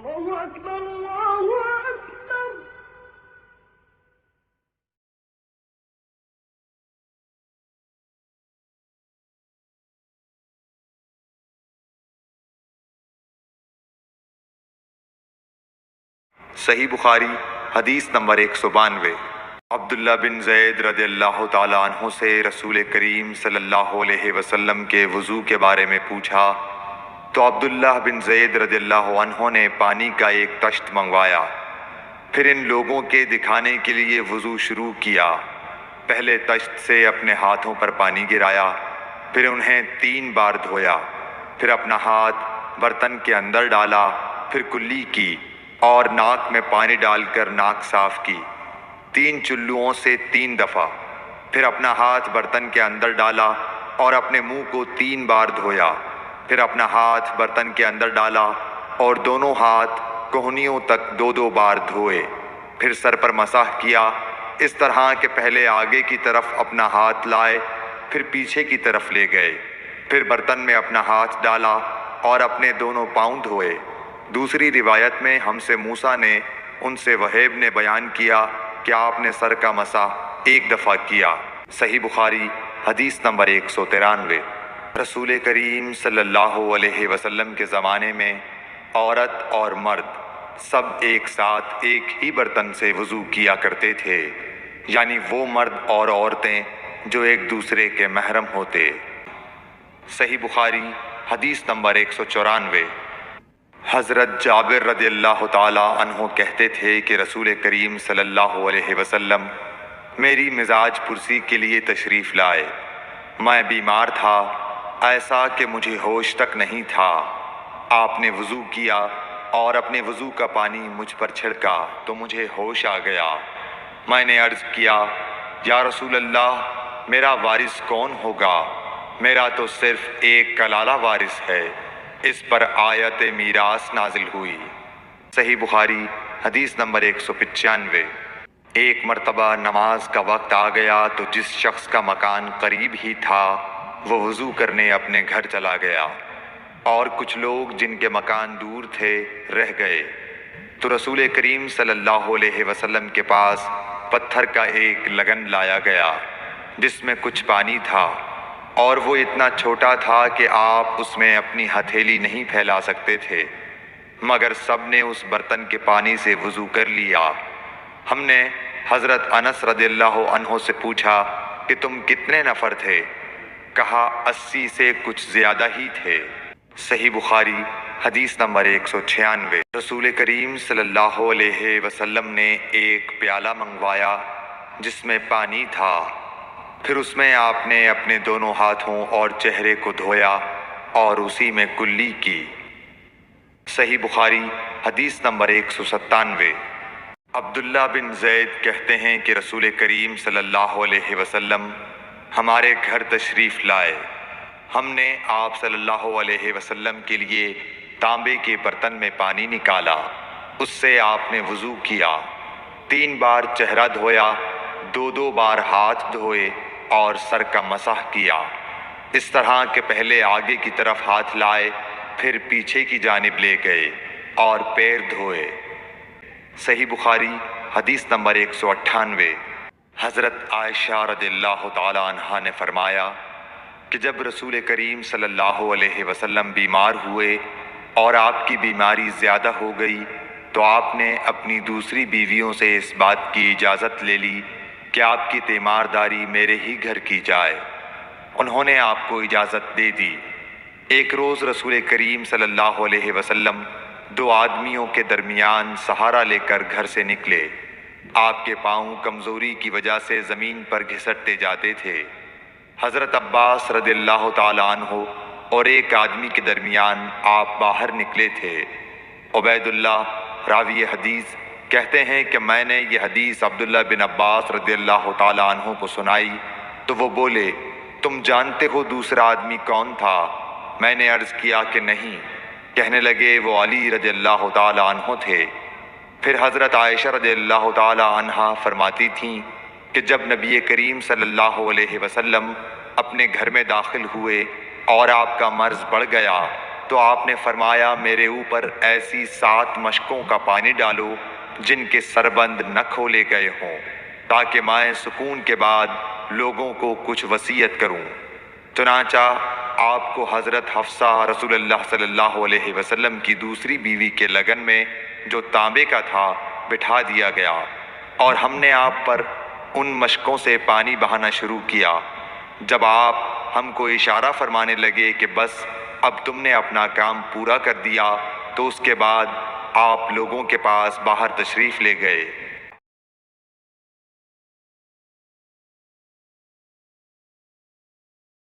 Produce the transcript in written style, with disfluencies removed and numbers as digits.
الله أكبر الله أكبر. صحیح بخاری حدیث نمبر 192۔ عبداللہ بن زید رضی اللہ تعالیٰ عنہ سے رسول کریم صلی اللہ علیہ وسلم کے وضو کے بارے میں پوچھا تو عبداللہ بن زید رضی اللہ عنہ نے پانی کا ایک طشت منگوایا، پھر ان لوگوں کے دکھانے کے لیے وضو شروع کیا۔ پہلے طشت سے اپنے ہاتھوں پر پانی گرایا، پھر انہیں 3 بار دھویا، پھر اپنا ہاتھ برتن کے اندر ڈالا، پھر کلی کی اور ناک میں پانی ڈال کر ناک صاف کی 3 چلوؤں سے 3 دفعہ، پھر اپنا ہاتھ برتن کے اندر ڈالا اور اپنے منہ کو 3 بار دھویا، پھر اپنا ہاتھ برتن کے اندر ڈالا اور دونوں ہاتھ کوہنیوں تک 2 بار دھوئے، پھر سر پر مسح کیا اس طرح کہ پہلے آگے کی طرف اپنا ہاتھ لائے، پھر پیچھے کی طرف لے گئے، پھر برتن میں اپنا ہاتھ ڈالا اور اپنے دونوں پاؤں دھوئے۔ دوسری روایت میں ہم سے موسیٰ نے ان سے وہیب نے بیان کیا کہ آپ نے سر کا مسح 1 دفعہ کیا۔ صحیح بخاری حدیث نمبر 193۔ رسول کریم صلی اللہ علیہ وسلم کے زمانے میں عورت اور مرد سب ایک ساتھ ایک ہی برتن سے وضو کیا کرتے تھے، یعنی وہ مرد اور عورتیں جو ایک دوسرے کے محرم ہوتے۔ صحیح بخاری حدیث نمبر 194۔ حضرت جابر رضی اللہ تعالیٰ عنہ کہتے تھے کہ رسول کریم صلی اللہ علیہ وسلم میری مزاج پرسی کے لیے تشریف لائے۔ میں بیمار تھا، ایسا کہ مجھے ہوش تک نہیں تھا۔ آپ نے وضو کیا اور اپنے وضو کا پانی مجھ پر چھڑکا تو مجھے ہوش آ گیا۔ میں نے عرض کیا، یا رسول اللہ، میرا وارث کون ہوگا؟ میرا تو صرف ایک کلالہ وارث ہے۔ اس پر آیت میراث نازل ہوئی۔ صحیح بخاری حدیث نمبر 195۔ ایک مرتبہ نماز کا وقت آ گیا تو جس شخص کا مکان قریب ہی تھا وہ وضو کرنے اپنے گھر چلا گیا، اور کچھ لوگ جن کے مکان دور تھے رہ گئے۔ تو رسول کریم صلی اللہ علیہ وسلم کے پاس پتھر کا ایک لگن لایا گیا جس میں کچھ پانی تھا، اور وہ اتنا چھوٹا تھا کہ آپ اس میں اپنی ہتھیلی نہیں پھیلا سکتے تھے، مگر سب نے اس برتن کے پانی سے وضو کر لیا۔ ہم نے حضرت انس رضی اللہ عنہ سے پوچھا کہ تم کتنے نفر تھے؟ کہا 80 سے کچھ زیادہ ہی تھے۔ صحیح بخاری حدیث نمبر 196۔ رسول کریم صلی اللہ علیہ وسلم نے ایک پیالہ منگوایا جس میں پانی تھا، پھر اس میں آپ نے اپنے دونوں ہاتھوں اور چہرے کو دھویا اور اسی میں کلی کی۔ صحیح بخاری حدیث نمبر 197۔ عبداللہ بن زید کہتے ہیں کہ رسول کریم صلی اللہ علیہ وسلم ہمارے گھر تشریف لائے۔ ہم نے آپ صلی اللہ علیہ وسلم کے لیے تانبے کے برتن میں پانی نکالا، اس سے آپ نے وضو کیا، 3 بار چہرہ دھویا، 2 بار ہاتھ دھوئے اور سر کا مسح کیا، اس طرح کہ پہلے آگے کی طرف ہاتھ لائے، پھر پیچھے کی جانب لے گئے اور پیر دھوئے۔ صحیح بخاری حدیث نمبر 198۔ حضرت عائشہ رضی اللہ تعالی عنہا نے فرمایا کہ جب رسول کریم صلی اللہ علیہ وسلم بیمار ہوئے اور آپ کی بیماری زیادہ ہو گئی تو آپ نے اپنی دوسری بیویوں سے اس بات کی اجازت لے لی کہ آپ کی تیمارداری میرے ہی گھر کی جائے۔ انہوں نے آپ کو اجازت دے دی۔ ایک روز رسول کریم صلی اللہ علیہ وسلم 2 آدمیوں کے درمیان سہارا لے کر گھر سے نکلے۔ آپ کے پاؤں کمزوری کی وجہ سے زمین پر گھسٹتے جاتے تھے۔ حضرت عباس رضی اللہ تعالیٰ عنہ اور ایک آدمی کے درمیان آپ باہر نکلے تھے۔ عبید اللہ راوی حدیث کہتے ہیں کہ میں نے یہ حدیث عبداللہ بن عباس رضی اللہ تعالیٰ عنہ کو سنائی تو وہ بولے، تم جانتے ہو دوسرا آدمی کون تھا؟ میں نے عرض کیا کہ نہیں۔ کہنے لگے وہ علی رضی اللہ تعالیٰ عنہ تھے۔ پھر حضرت عائشہ رضی اللہ تعالیٰ عنہا فرماتی تھیں کہ جب نبی کریم صلی اللہ علیہ وسلم اپنے گھر میں داخل ہوئے اور آپ کا مرض بڑھ گیا تو آپ نے فرمایا میرے اوپر ایسی 7 مشکوں کا پانی ڈالو جن کے سربند نہ کھولے گئے ہوں، تاکہ میں سکون کے بعد لوگوں کو کچھ وصیت کروں۔ چنانچہ آپ کو حضرت حفصہ رسول اللہ صلی اللہ علیہ وسلم کی دوسری بیوی کے لگن میں جو تانبے کا تھا بٹھا دیا گیا، اور ہم نے آپ پر ان مشکوں سے پانی بہانا شروع کیا۔ جب آپ ہم کو اشارہ فرمانے لگے کہ بس اب تم نے اپنا کام پورا کر دیا، تو اس کے بعد آپ لوگوں کے پاس باہر تشریف لے گئے۔